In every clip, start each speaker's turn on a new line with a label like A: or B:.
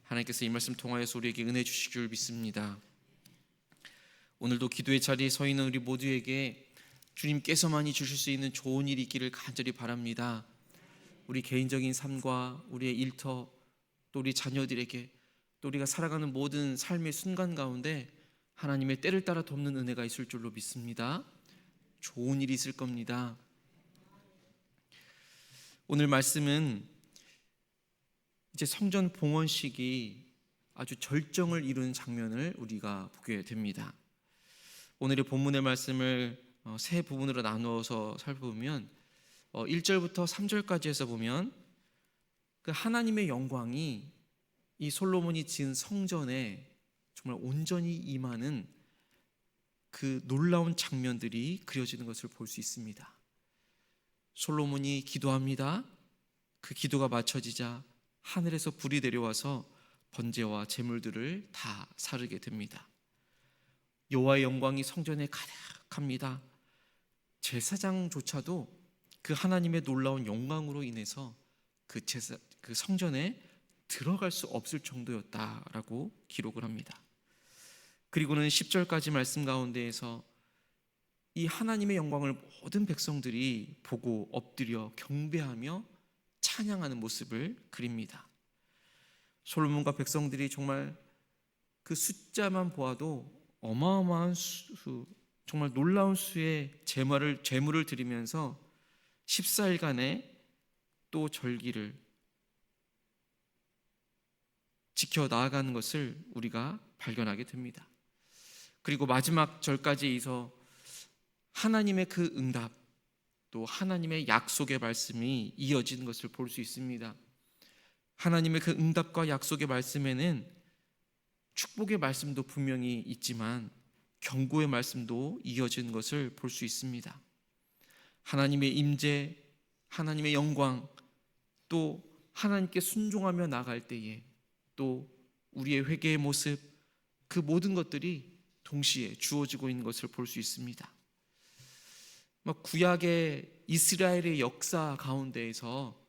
A: 하나님께서 이 말씀 통하여서 우리에게 은혜 주실 줄 믿습니다. 오늘도 기도의 자리에 서 있는 우리 모두에게 주님께서만이 주실 수 있는 좋은 일이 있기를 간절히 바랍니다. 우리 개인적인 삶과 우리의 일터, 또 우리 자녀들에게, 또 우리가 살아가는 모든 삶의 순간 가운데 하나님의 때를 따라 돕는 은혜가 있을 줄로 믿습니다. 좋은 일이 있을 겁니다. 오늘 말씀은 이제 성전 봉헌식이 아주 절정을 이루는 장면을 우리가 보게 됩니다. 오늘의 본문의 말씀을 세 부분으로 나누어서 살펴보면 1절부터 3절까지 해서 보면 그 하나님의 영광이 이 솔로몬이 지은 성전에 정말 온전히 임하는 그 놀라운 장면들이 그려지는 것을 볼 수 있습니다. 솔로몬이 기도합니다. 그 기도가 맞춰지자 하늘에서 불이 내려와서 번제와 제물들을 다 사르게 됩니다. 여호와의 영광이 성전에 가득합니다. 제사장조차도 그 하나님의 놀라운 영광으로 인해서 그 성전에 들어갈 수 없을 정도였다라고 기록을 합니다. 그리고는 10절까지 말씀 가운데에서 이 하나님의 영광을 모든 백성들이 보고 엎드려 경배하며 찬양하는 모습을 그립니다. 솔로몬과 백성들이 정말 그 숫자만 보아도 어마어마한 수, 정말 놀라운 수의 제물을 드리면서 14일간의 또 절기를 지켜 나아가는 것을 우리가 발견하게 됩니다. 그리고 마지막 절까지에서 하나님의 그 응답, 또 하나님의 약속의 말씀이 이어지는 것을 볼 수 있습니다. 하나님의 그 응답과 약속의 말씀에는 축복의 말씀도 분명히 있지만 경고의 말씀도 이어지는 것을 볼 수 있습니다. 하나님의 임재, 하나님의 영광, 또 하나님께 순종하며 나갈 때에 또 우리의 회개의 모습, 그 모든 것들이 동시에 주어지고 있는 것을 볼 수 있습니다. 구약의 이스라엘의 역사 가운데에서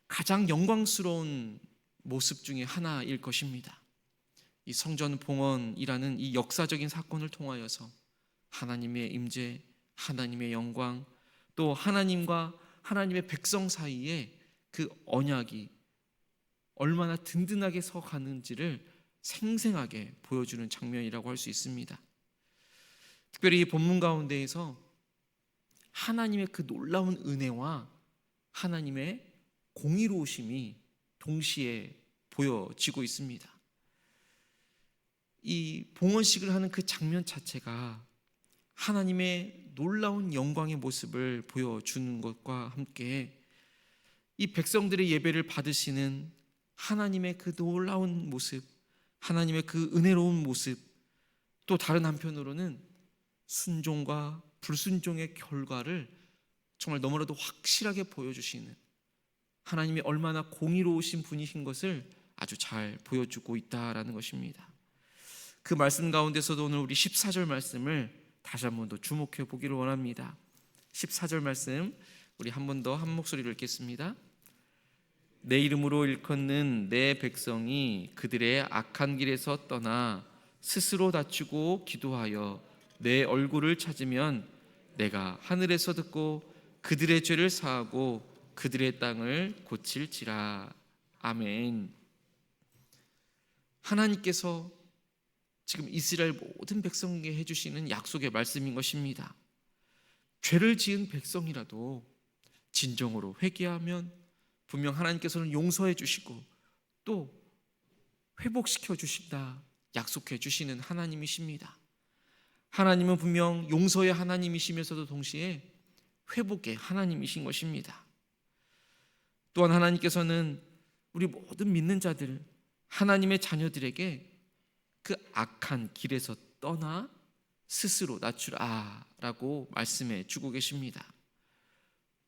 A: 가장 영광스러운 모습 중에 하나일 것입니다. 이 성전 봉헌이라는 이 역사적인 사건을 통하여서 하나님의 임재, 하나님의 영광, 또 하나님과 하나님의 백성 사이에 그 언약이 얼마나 든든하게 서 가는지를 생생하게 보여주는 장면이라고 할 수 있습니다. 특별히 이 본문 가운데에서 하나님의 그 놀라운 은혜와 하나님의 공의로우심이 동시에 보여지고 있습니다. 이 봉헌식을 하는 그 장면 자체가 하나님의 놀라운 영광의 모습을 보여주는 것과 함께 이 백성들의 예배를 받으시는 하나님의 그 놀라운 모습, 하나님의 그 은혜로운 모습, 또 다른 한편으로는 순종과 불순종의 결과를 정말 너무나도 확실하게 보여주시는 하나님이 얼마나 공의로우신 분이신 것을 아주 잘 보여주고 있다라는 것입니다. 그 말씀 가운데서도 오늘 우리 14절 말씀을 다시 한 번 더 주목해 보기를 원합니다. 14절 말씀 우리 한 번 더 한 목소리로 읽겠습니다. 내 이름으로 일컫는 내 백성이 그들의 악한 길에서 떠나 스스로 다투고 기도하여 내 얼굴을 찾으면 내가 하늘에서 듣고 그들의 죄를 사하고 그들의 땅을 고칠지라. 아멘. 하나님께서 지금 이스라엘 모든 백성에게 해주시는 약속의 말씀인 것입니다. 죄를 지은 백성이라도 진정으로 회개하면 분명 하나님께서는 용서해 주시고 또 회복시켜 주신다 약속해 주시는 하나님이십니다. 하나님은 분명 용서의 하나님이시면서도 동시에 회복의 하나님이신 것입니다. 또한 하나님께서는 우리 모든 믿는 자들, 하나님의 자녀들에게 그 악한 길에서 떠나 스스로 낮추라 라고 말씀해 주고 계십니다.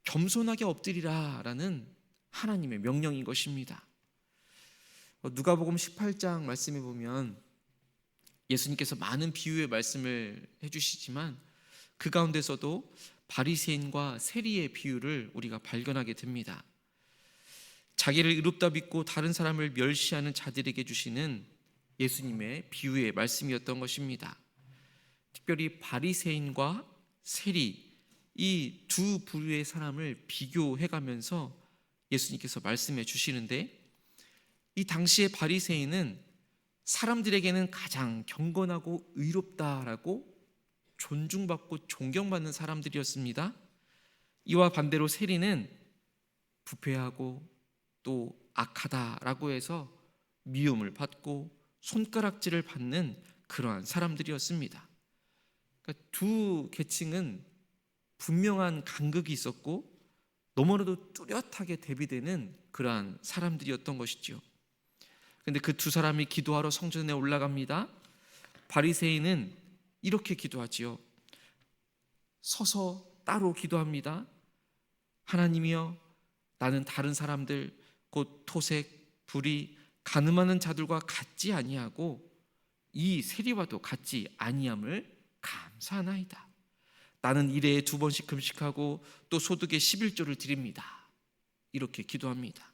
A: 겸손하게 엎드리라 라는 하나님의 명령인 것입니다. 누가복음 18장 말씀해 보면 예수님께서 많은 비유의 말씀을 해주시지만 그 가운데서도 바리새인과 세리의 비유를 우리가 발견하게 됩니다. 자기를 의롭다 믿고 다른 사람을 멸시하는 자들에게 주시는 예수님의 비유의 말씀이었던 것입니다. 특별히 바리새인과 세리, 이 두 부류의 사람을 비교해가면서 예수님께서 말씀해 주시는데, 이 당시의 바리새인은 사람들에게는 가장 경건하고 의롭다라고 존중받고 존경받는 사람들이었습니다. 이와 반대로 세리는 부패하고 또 악하다라고 해서 미움을 받고 손가락질을 받는 그러한 사람들이었습니다. 그러니까 두 계층은 분명한 간극이 있었고 너무나도 뚜렷하게 대비되는 그러한 사람들이었던 것이죠. 그런데 그 두 사람이 기도하러 성전에 올라갑니다. 바리새인은 이렇게 기도하지요. 서서 따로 기도합니다. 하나님이여, 나는 다른 사람들 곧 토색, 불의, 간음하는 자들과 같지 아니하고 이 세리와도 같지 아니함을 감사하나이다. 나는 일에 2번씩 금식하고 또 소득의 11조를 드립니다. 이렇게 기도합니다.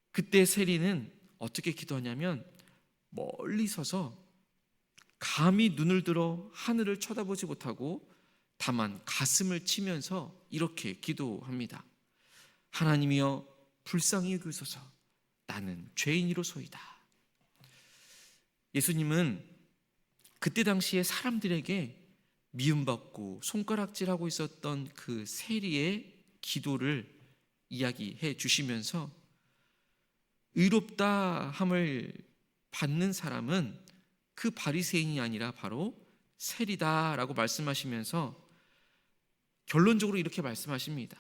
A: 그때 세리는 어떻게 기도하냐면 멀리 서서 감히 눈을 들어 하늘을 쳐다보지 못하고 다만 가슴을 치면서 이렇게 기도합니다. 하나님이여, 불쌍히 여기소서. 나는 죄인이로소이다. 예수님은 그때 당시에 사람들에게 미움받고 손가락질하고 있었던 그 세리의 기도를 이야기해 주시면서 의롭다 함을 받는 사람은 그 바리새인이 아니라 바로 세리다라고 말씀하시면서 결론적으로 이렇게 말씀하십니다.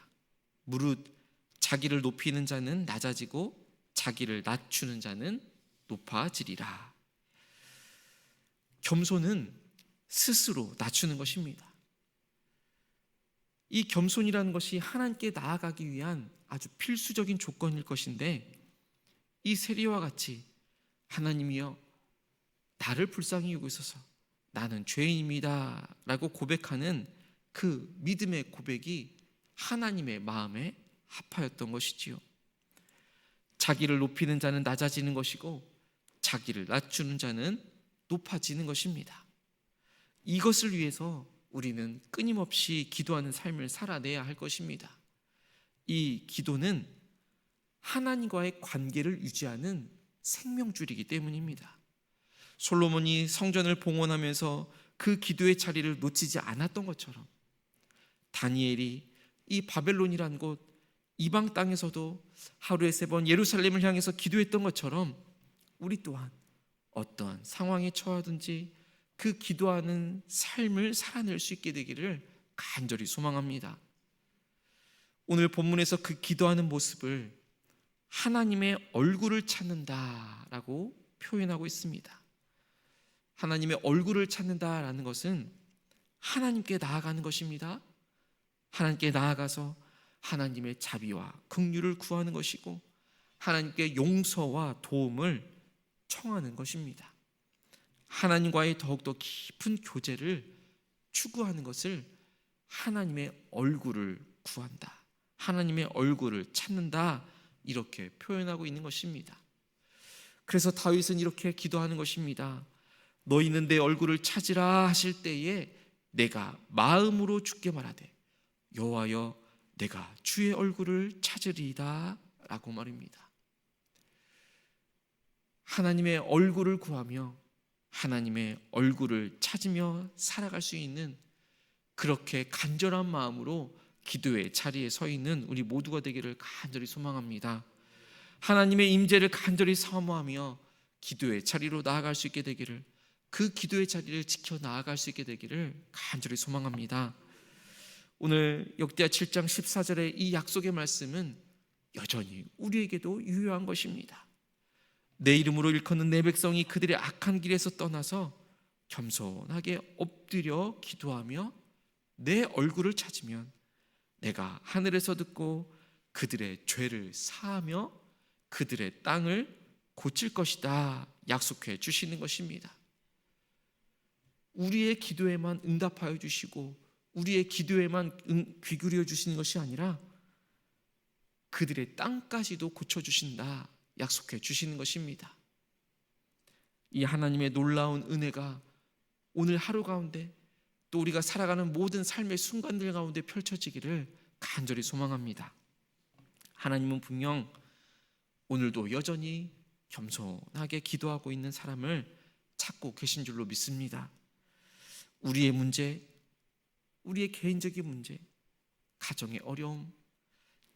A: 무릇 자기를 높이는 자는 낮아지고 자기를 낮추는 자는 높아지리라. 겸손은 스스로 낮추는 것입니다. 이 겸손이라는 것이 하나님께 나아가기 위한 아주 필수적인 조건일 것인데, 이 세리와 같이 하나님이여, 나를 불쌍히 여기소서. 나는 죄인입니다 라고 고백하는 그 믿음의 고백이 하나님의 마음에 합하였던 것이지요. 자기를 높이는 자는 낮아지는 것이고 자기를 낮추는 자는 높아지는 것입니다. 이것을 위해서 우리는 끊임없이 기도하는 삶을 살아내야 할 것입니다. 이 기도는 하나님과의 관계를 유지하는 생명줄이기 때문입니다. 솔로몬이 성전을 봉헌하면서 그 기도의 자리를 놓치지 않았던 것처럼, 다니엘이 이 바벨론이란 곳 이방 땅에서도 하루에 3번 예루살렘을 향해서 기도했던 것처럼 우리 또한 어떠한 상황에 처하든지 그 기도하는 삶을 살아낼 수 있게 되기를 간절히 소망합니다. 오늘 본문에서 그 기도하는 모습을 하나님의 얼굴을 찾는다라고 표현하고 있습니다. 하나님의 얼굴을 찾는다라는 것은 하나님께 나아가는 것입니다. 하나님께 나아가서 하나님의 자비와 긍휼을 구하는 것이고 하나님께 용서와 도움을 청하는 것입니다. 하나님과의 더욱더 깊은 교제를 추구하는 것을 하나님의 얼굴을 구한다, 하나님의 얼굴을 찾는다, 이렇게 표현하고 있는 것입니다. 그래서 다윗은 이렇게 기도하는 것입니다. 너희는 내 얼굴을 찾으라 하실 때에 내가 마음으로 주께 말하되 여호와여, 내가 주의 얼굴을 찾으리이다 라고 말입니다. 하나님의 얼굴을 구하며 하나님의 얼굴을 찾으며 살아갈 수 있는, 그렇게 간절한 마음으로 기도의 자리에 서 있는 우리 모두가 되기를 간절히 소망합니다. 하나님의 임재를 간절히 사모하며 기도의 자리로 나아갈 수 있게 되기를, 그 기도의 자리를 지켜 나아갈 수 있게 되기를 간절히 소망합니다. 오늘 역대하 7장 14절의 이 약속의 말씀은 여전히 우리에게도 유효한 것입니다. 내 이름으로 일컫는 내 백성이 그들의 악한 길에서 떠나서 겸손하게 엎드려 기도하며 내 얼굴을 찾으면 내가 하늘에서 듣고 그들의 죄를 사하며 그들의 땅을 고칠 것이다 약속해 주시는 것입니다. 우리의 기도에만 응답하여 주시고 우리의 기도에만 귀 기울여 주시는 것이 아니라 그들의 땅까지도 고쳐주신다 약속해 주시는 것입니다. 이 하나님의 놀라운 은혜가 오늘 하루 가운데 또 우리가 살아가는 모든 삶의 순간들 가운데 펼쳐지기를 간절히 소망합니다. 하나님은 분명 오늘도 여전히 겸손하게 기도하고 있는 사람을 찾고 계신 줄로 믿습니다. 우리의 문제, 우리의 개인적인 문제, 가정의 어려움,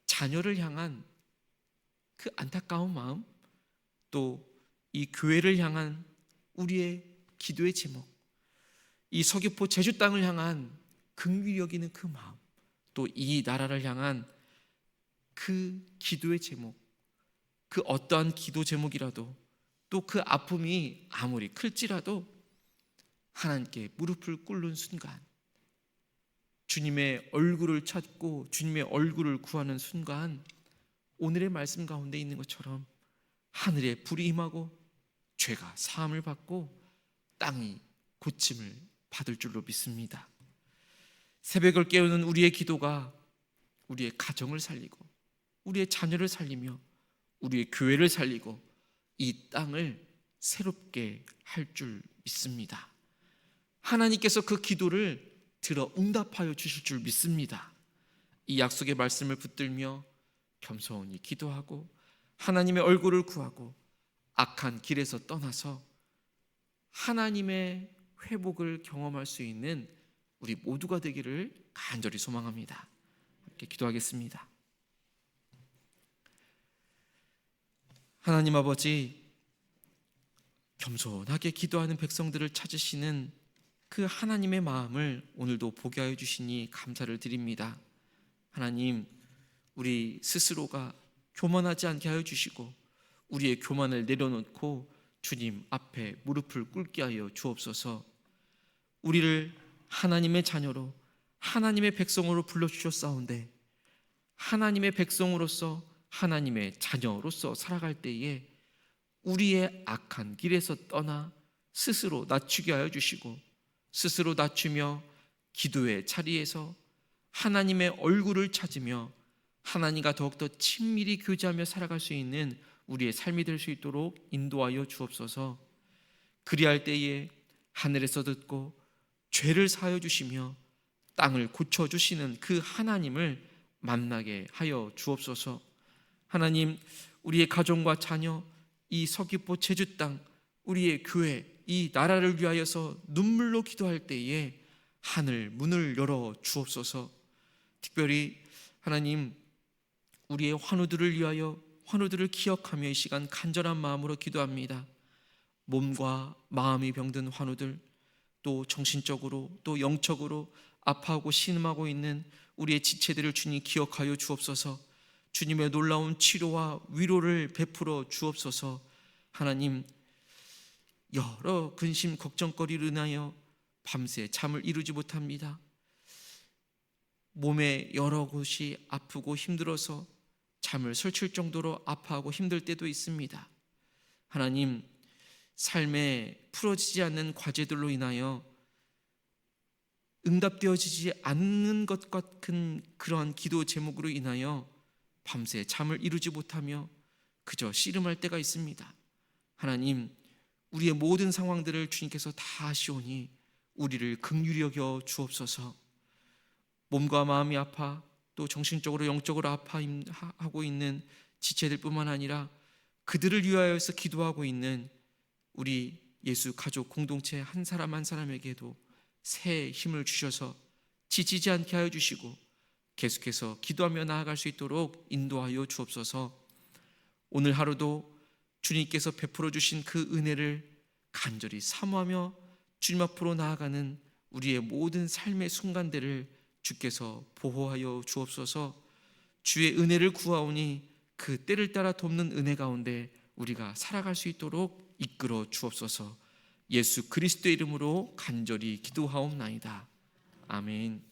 A: 자녀를 향한 그 안타까운 마음, 또 이 교회를 향한 우리의 기도의 제목, 이 서귀포 제주 땅을 향한 긍휼히 여기는 그 마음, 또 이 나라를 향한 그 기도의 제목, 그 어떠한 기도 제목이라도 또 그 아픔이 아무리 클지라도 하나님께 무릎을 꿇는 순간, 주님의 얼굴을 찾고 주님의 얼굴을 구하는 순간, 오늘의 말씀 가운데 있는 것처럼 하늘에 불이 임하고 죄가 사함을 받고 땅이 고침을 받을 줄로 믿습니다. 새벽을 깨우는 우리의 기도가 우리의 가정을 살리고 우리의 자녀를 살리며 우리의 교회를 살리고 이 땅을 새롭게 할 줄 믿습니다. 하나님께서 그 기도를 들어 응답하여 주실 줄 믿습니다. 이 약속의 말씀을 붙들며 겸손히 기도하고 하나님의 얼굴을 구하고 악한 길에서 떠나서 하나님의 회복을 경험할 수 있는 우리 모두가 되기를 간절히 소망합니다. 함께 기도하겠습니다. 하나님 아버지, 겸손하게 기도하는 백성들을 찾으시는 그 하나님의 마음을 오늘도 보게 하여 주시니 감사를 드립니다. 하나님, 우리 스스로가 교만하지 않게 하여 주시고 우리의 교만을 내려놓고 주님 앞에 무릎을 꿇게 하여 주옵소서. 우리를 하나님의 자녀로 하나님의 백성으로 불러주셨사온데 하나님의 백성으로서 하나님의 자녀로서 살아갈 때에 우리의 악한 길에서 떠나 스스로 낮추게 하여 주시고 스스로 낮추며 기도의 자리에서 하나님의 얼굴을 찾으며 하나님과 더욱더 친밀히 교제하며 살아갈 수 있는 우리의 삶이 될 수 있도록 인도하여 주옵소서. 그리할 때에 하늘에서 듣고 죄를 사하여 주시며 땅을 고쳐주시는 그 하나님을 만나게 하여 주옵소서. 하나님, 우리의 가정과 자녀, 이 서귀포 제주 땅, 우리의 교회, 이 나라를 위하여서 눈물로 기도할 때에 하늘 문을 열어 주옵소서. 특별히 하나님, 우리의 환우들을 위하여 환우들을 기억하며 이 시간 간절한 마음으로 기도합니다. 몸과 마음이 병든 환우들, 또 정신적으로 또 영적으로 아파하고 신음하고 있는 우리의 지체들을 주님 기억하여 주옵소서. 주님의 놀라운 치료와 위로를 베풀어 주옵소서. 하나님, 여러 근심 걱정거리를 인하여 밤새 잠을 이루지 못합니다. 몸의 여러 곳이 아프고 힘들어서 잠을 설칠 정도로 아파하고 힘들 때도 있습니다. 하나님, 삶에 풀어지지 않는 과제들로 인하여 응답되어지지 않는 것 같은 그러한 기도 제목으로 인하여 밤새 잠을 이루지 못하며 그저 씨름할 때가 있습니다. 하나님, 우리의 모든 상황들을 주님께서 다 아시오니 우리를 긍휼히 여겨 주옵소서. 몸과 마음이 아파 또 정신적으로 영적으로 아파하고 있는 지체들뿐만 아니라 그들을 위하여서 기도하고 있는 우리 예수 가족 공동체 한 사람 한 사람에게도 새 힘을 주셔서 지치지 않게 하여 주시고 계속해서 기도하며 나아갈 수 있도록 인도하여 주옵소서. 오늘 하루도 주님께서 베풀어 주신 그 은혜를 간절히 사모하며 주님 앞으로 나아가는 우리의 모든 삶의 순간들을 주께서 보호하여 주옵소서. 주의 은혜를 구하오니 그 때를 따라 돕는 은혜 가운데 우리가 살아갈 수 있도록 이끌어 주옵소서. 예수 그리스도의 이름으로 간절히 기도하옵나이다. 아멘.